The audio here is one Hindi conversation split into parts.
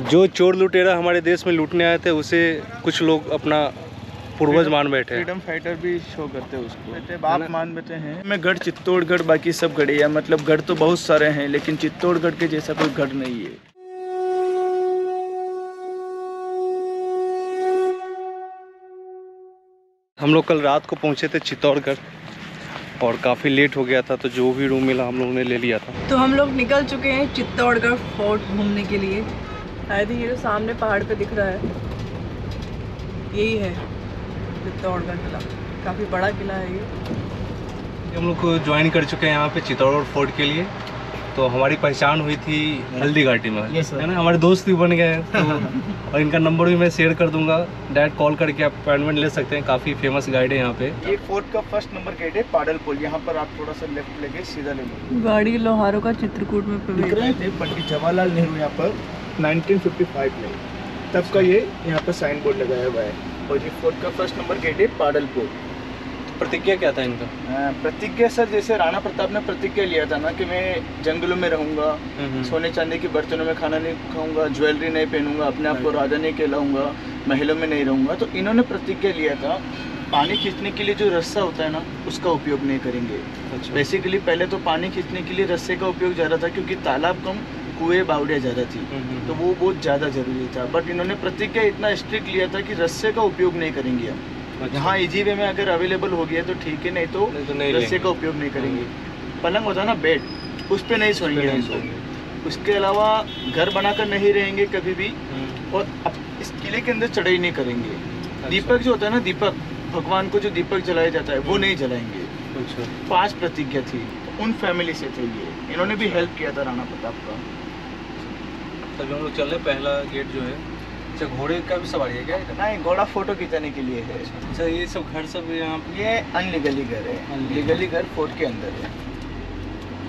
जो चोर लुटेरा हमारे देश में लूटने आए थे उसे कुछ लोग अपना पूर्वज मान बैठे हैं। फ्रीडम फाइटर भी शो करते हैं उसको, बाप मान बैठे हैं। मैं गढ़ चित्तौड़गढ़, बाकी सब गढ़ है, मतलब गढ़ तो बहुत सारे हैं लेकिन चित्तौड़गढ़ के जैसा कोई गढ़ नहीं है। हम लोग कल रात को पहुंचे थे चित्तौड़गढ़ और काफ़ी लेट हो गया था, तो जो भी रूम मिला हम लोगों ने ले लिया था। तो हम लोग निकल चुके हैं चित्तौड़गढ़ फोर्ट घूमने के लिए। शायद ये जो सामने पहाड़ पे दिख रहा है यही है चित्तौड़गढ़ किला। काफ़ी बड़ा किला है ये। हम लोग को ज्वाइन कर चुके हैं यहाँ पे चित्तौड़गढ़ फोर्ट के लिए। तो हमारी पहचान हुई थी हल्दी घाटी में, है ना, हमारे दोस्त भी बन गए हैं। तो और इनका नंबर भी मैं शेयर कर दूंगा, डायरेक्ट कॉल करके आप अपॉइंटमेंट ले सकते हैं। काफ़ी फेमस गाइड है यहाँ पे। ये फोर्ट का फर्स्ट नंबर गेट है पाडल पुल। यहाँ पर आप थोड़ा सा लेफ्ट लेके सीधा ले लो। गाड़ी लोहारों का चित्रकूट में दिख रहे थे पंडित जवाहरलाल नेहरू यहाँ पर 1955 में, तब का ये यहाँ पर साइन बोर्ड लगाया हुआ है। और ये फोर्ट का फर्स्ट नंबर गेट है पाडल पुल। प्रतिज्ञा क्या था इनका? प्रतिज्ञा सर, जैसे राणा प्रताप ने प्रतिज्ञा लिया था ना कि मैं जंगलों में रहूंगा, सोने चांदी के बर्तनों में खाना नहीं खाऊंगा, ज्वेलरी नहीं पहनूंगा, अपने आप को राजा नहीं कहलाऊंगा, महलों में नहीं रहूंगा। तो इन्होंने प्रतिज्ञा लिया था पानी खींचने के लिए जो रस्सा होता है ना उसका उपयोग नहीं करेंगे। अच्छा। बेसिकली पहले तो पानी खींचने के लिए रस्से का उपयोग ज़्यादा था क्योंकि तालाब कम, कुएं बावड़ियाँ ज़्यादा थी, तो वो बहुत ज़्यादा ज़रूरी था। बट इन्होंने प्रतिज्ञा इतना स्ट्रिक्ट लिया था कि रस्से का उपयोग नहीं करेंगे हम। अच्छा। हाँ, इजी वे में अगर अवेलेबल हो गया तो ठीक है, नहीं तो रस्से का उपयोग नहीं करेंगे। पलंग होता है ना बेड, उस पर नहीं सोएंगे हम। उसके अलावा घर बनाकर नहीं रहेंगे कभी भी, और इस किले के अंदर चढ़ाई नहीं करेंगे। अच्छा। दीपक जो होता है ना, दीपक भगवान को जो दीपक जलाया जाता है वो नहीं जलाएंगे। अच्छा। 5 प्रतिज्ञा थी, उन फैमिली से थे ये। इन्होंने भी हेल्प किया था राणा प्रताप का। तभी हम लोग चल रहे। पहला गेट जो है, अच्छा, घोड़े का भी सवारी है क्या? नहीं, घोड़ा फोटो खिंचाने के लिए है। अच्छा, ये सब घर सब यहाँ ये अनलीगली घर है, लीगली घर फोर्ट के अंदर है।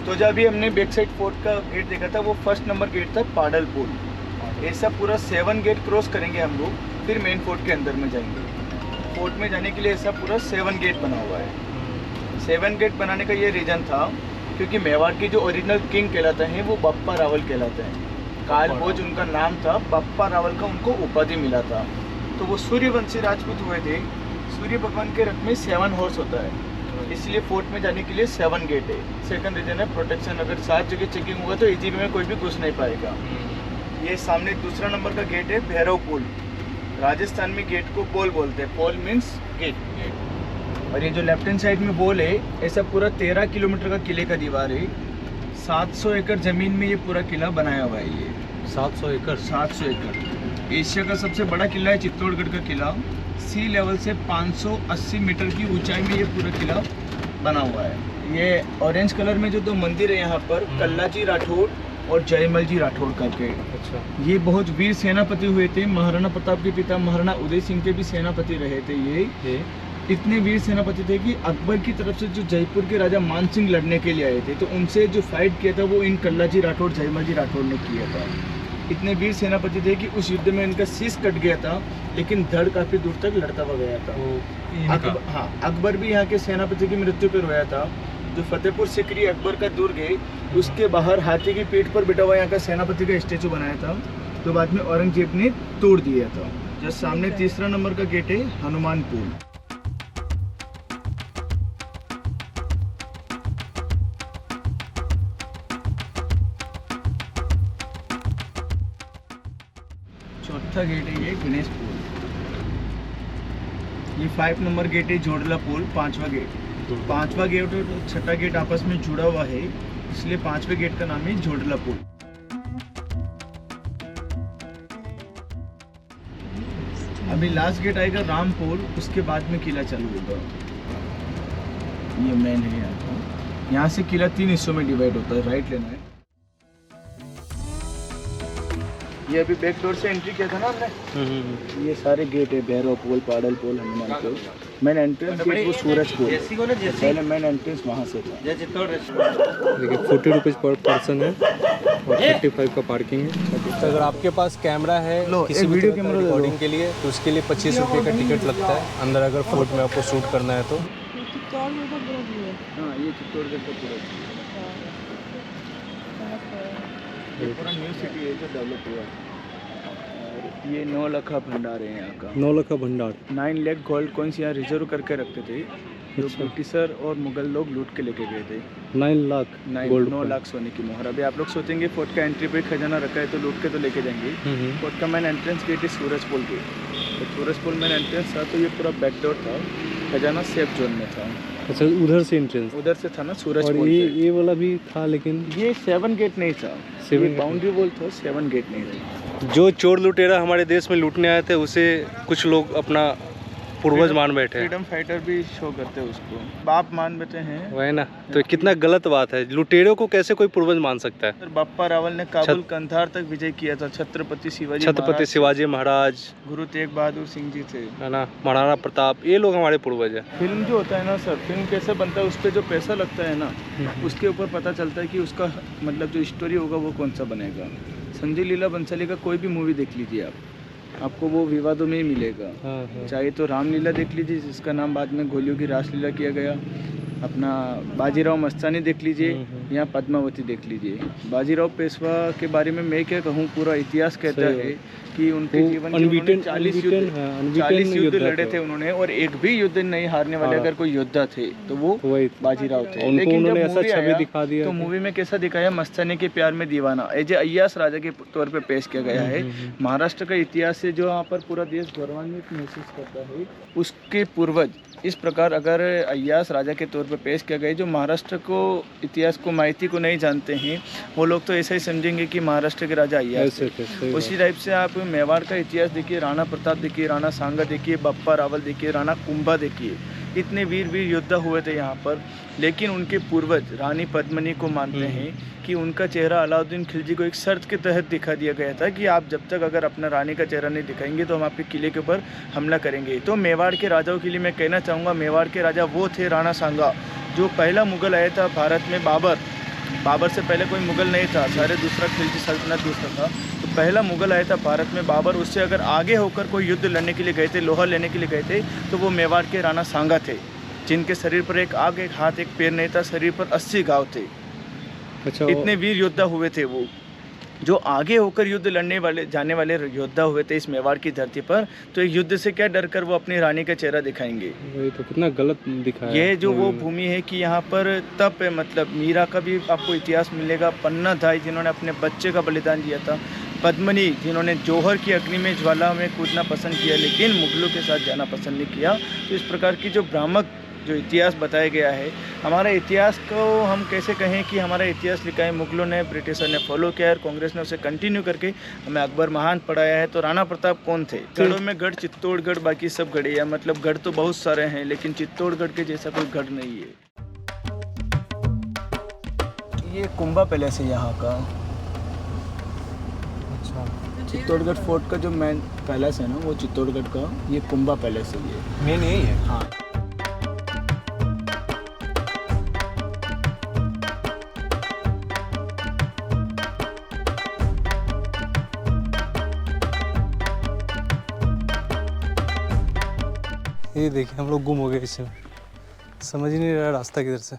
तो जब अभी हमने बैक साइड फोर्ट का गेट देखा था, वो फर्स्ट नंबर गेट था पाडल पुल। ऐसा पूरा 7 गेट क्रॉस करेंगे हम लोग, फिर मेन फोर्ट के अंदर में जाएंगे। फोर्ट में जाने के लिए ऐसा पूरा 7 गेट बना हुआ है। 7 गेट बनाने का ये रीज़न था क्योंकि मेवाड़ के जो ओरिजिनल किंग कहलाते हैं वो बप्पा रावल कहलाते हैं। काल भोज उनका नाम था, बप्पा रावल का उनको उपाधि मिला था। तो वो सूर्यवंशी राजपूत हुए थे। सूर्य भगवान के रथ में 7 हॉर्स होता है, इसलिए फोर्ट में जाने के लिए 7 गेट है। सेकंड रीजन है प्रोटेक्शन। अगर 7 जगह चेकिंग होगा तो इजी में कोई भी घुस नहीं पाएगा। ये सामने दूसरा नंबर का गेट है भैरव पुल। राजस्थान में गेट को पोल बोलते हैं। पोल मीन्स गेट। और ये जो लेफ्ट हैंड साइड में बोल है, ऐसा पूरा 13 किलोमीटर का किले का दीवार है। 700 एकड़ जमीन में ये पूरा किला बनाया हुआ है। ये 700 एकड़। 700 एकड़। एशिया का सबसे बड़ा किला है चित्तौड़गढ़ का किला। सी लेवल से 580 मीटर की ऊंचाई में ये पूरा किला बना हुआ है। ये ऑरेंज कलर में जो 2 मंदिर है यहाँ पर, कल्लाजी राठौड़ और जयमल जी राठौड़ करके। अच्छा। ये बहुत वीर सेनापति हुए थे। महाराणा प्रताप के पिता महाराणा उदय सिंह के भी सेनापति रहे थे ये। इतने वीर सेनापति थे कि अकबर की तरफ से जो जयपुर के राजा मान सिंह लड़ने के लिए आए थे, तो उनसे जो फाइट किया था वो इन कल्लाजी राठौड़ जयमल जी राठौड़ ने किया था। इतने वीर सेनापति थे कि उस युद्ध में इनका शीश कट गया था, लेकिन धड़ काफी दूर तक लड़ता हुआ गया था। हाँ, अकबर भी यहाँ के सेनापति की मृत्यु पर रोया था। जो फतेहपुर सिकरी अकबर का दुर्ग है, उसके बाहर हाथी की पीठ पर बैठा हुआ यहाँ का सेनापति का स्टेचू बनाया था, तो बाद में औरंगजेब ने तोड़ दिया था। जो सामने तीसरा नंबर का गेट है हनुमान पुल। चौथा गेट है ये गणेश पुल। ये 5 नंबर गेट है जोड़ला पुल। 5वां गेट। 5वां गेट और 6ठा गेट आपस में जुड़ा हुआ है, इसलिए 5वें गेट का नाम है जोड़ला पुल। अभी लास्ट गेट आएगा राम पुल, उसके बाद में किला चालू होगा। ये मेन है यहाँ से किला 3 हिस्सों में डिवाइड होता है। राइट लेना है। ये अभी बैक डोर से एंट्री किया था ना हमने। ये सारे गेट है, भैरव पुल, पाडल पुल, हनुमान पुल। मेन एंट्रेंस गेट वो सूरज पुल। पहले मेन एंट्रेंस वहाँ से था। देखिए 40 रुपीज़ पर पर्सन है और 55 का पार्किंग है। तो अगर आपके पास कैमरा है किसी वीडियो कैमरा रिकॉर्डिंग के लिए, तो उसके लिए 25 रुपये का टिकट लगता है अंदर, अगर फोर्ट में आपको शूट करना है तो। हाँ, ये चित्तौड़गढ़ का पूरा ये पूरा न्यू सिटी है जो डेवलप हुआ है। ये 9 लाख का भंडार है यहाँ का। 9 लाख का भंडार। 9 लाख गोल्ड कॉइन्स यहाँ रिजर्व करके रखते थे, जो ब्रिटिशर और मुगल लोग लूट के लेके गए थे। 9 लाख गोल्ड 9 लाख सोने की मोहर। अभी आप लोग सोचेंगे फोर्ट का एंट्री पे खजाना रखा है तो लूट के तो लेके जाएंगे। फोर्ट का मेन एंट्रेंस गेट है सूरज पोल गेट। तो सूरज पोल मेन एंट्रेंस था तो ये पूरा बैकडोर था, खजाना सेफ जोन में था। अच्छा, उधर से एंट्रेंस, उधर से था ना सूरज और पोल। ये वाला भी था, लेकिन ये 7 गेट नहीं था, ये बाउंड्री वॉल था, 7 गेट नहीं था। जो चोर लुटेरा हमारे देश में लूटने आए थे उसे कुछ लोग अपना पूर्वज मान बैठे हैं। फ्रीडम फाइटर भी शो करते हैं उसको, बाप मान बैठे हैं। वही ना, तो कितना गलत बात है। लुटेरों को कैसे कोई पूर्वज मान सकता है। बाप्पा रावल ने काबुल कंधार तक विजय किया था। छत्रपति शिवाजी महाराज, गुरु तेग बहादुर सिंह जी थे, है ना, महाराणा प्रताप, ये लोग हमारे पूर्वज है। फिल्म जो होता है ना सर, फिल्म कैसे बनता है, उस पर जो पैसा लगता है ना, उसके ऊपर पता चलता है कि उसका मतलब जो स्टोरी होगा वो कौन सा बनेगा। संजय लीला बंसाली का कोई भी मूवी देख लीजिए आपको वो विवादों में ही मिलेगा। चाहे तो रामलीला देख लीजिए, जिसका नाम बाद में गोलियों की रासलीला किया गया। अपना बाजीराव मस्तानी देख लीजिए, यहाँ पद्मावती देख लीजिए। बाजीराव पेशवा के बारे में मैं क्या कहूँ, पूरा इतिहास कहता है कि उनके जीवन में 40 युद्ध लड़े थे उन्होंने, और एक भी युद्ध नहीं हारने वाले अगर कोई योद्धा थे तो वो बाजीराव थे। लेकिन जब मूवी आया तो मूवी में कैसा दिखाया, मस्तानी के प्यार में दीवाना एज ए अय्यास राजा के तौर पे पेश किया गया है। महाराष्ट्र का इतिहास से जो यहाँ पर पूरा देश गौरवान्वित महसूस करता है, उसके पूर्वज इस प्रकार अगर अय्यास राजा के तौर पर पेश किया गया। जो महाराष्ट्र को इतिहास को माहिती को नहीं जानते हैं वो लोग तो ऐसा ही समझेंगे कि महाराष्ट्र के राजा अय्यास थे। उसी टाइप से आप मेवाड़ का इतिहास देखिए, राणा प्रताप देखिए, राणा सांगा देखिए, बप्पा रावल देखिए, राणा कुंभा देखिए, इतने वीर वीर योद्धा हुए थे यहाँ पर। लेकिन उनके पूर्वज रानी पद्मिनी को मानते हैं कि उनका चेहरा अलाउद्दीन खिलजी को एक शर्त के तहत दिखा दिया गया था कि आप जब तक अगर अपना रानी का चेहरा नहीं दिखाएंगे तो हम आपके किले के ऊपर हमला करेंगे। तो मेवाड़ के राजाओं के लिए मैं कहना चाहूँगा, मेवाड़ के राजा वो थे राणा सांगा, जो पहला मुगल आया था भारत में। बाबर से पहले कोई मुगल नहीं था, सारे दूसरा खिलजी सल्तनत दूसरा था। तो पहला मुगल आया था भारत में बाबर। उससे अगर आगे होकर कोई युद्ध लड़ने के लिए गए थे, लोहा लेने के लिए गए थे, तो वो मेवाड़ के राणा सांगा थे, जिनके शरीर पर एक आग, एक हाथ, एक पैर नहीं था, शरीर पर 80 घाव थे। अच्छा, इतने वीर योद्धा हुए थे वो, जो आगे होकर युद्ध लड़ने वाले जाने वाले योद्धा हुए थे इस मेवाड़ की धरती पर। तो एक युद्ध से क्या डर कर वो अपनी रानी का चेहरा दिखाएंगे। वही तो, कितना गलत दिखाया। ये जो वो भूमि है कि यहाँ पर तप है, मतलब मीरा का भी आपको इतिहास मिलेगा, पन्ना धाई जिन्होंने अपने बच्चे का बलिदान दिया था, पद्मिनी जिन्होंने जौहर की अग्नि में ज्वाला में कूदना पसंद किया लेकिन मुगलों के साथ जाना पसंद नहीं किया। तो इस प्रकार की जो भ्रामक जो इतिहास बताया गया है, हमारा इतिहास को हम कैसे कहें कि हमारा इतिहास लिखा है मुगलों ने, ब्रिटिशर ने फॉलो किया और कांग्रेस ने उसे कंटिन्यू करके हमें अकबर महान पढ़ाया है। तो राणा प्रताप कौन थे? गढ़ों में गढ़ चित्तौड़गढ़, बाकी सब गढ़े या मतलब गढ़ तो बहुत सारे हैं लेकिन चित्तौड़गढ़ के जैसा कोई गढ़ नहीं है। ये कुंभा पैलेस है यहाँ का। अच्छा, चित्तौड़गढ़ फोर्ट का जो मेन पैलेस है ना, वो चित्तौड़गढ़ का ये कुंभा पैलेस है। ये मेन यही है। हाँ, ये देखिए हम लोग गुम हो गए इसमें, समझ ही नहीं रहा रास्ता किधर से।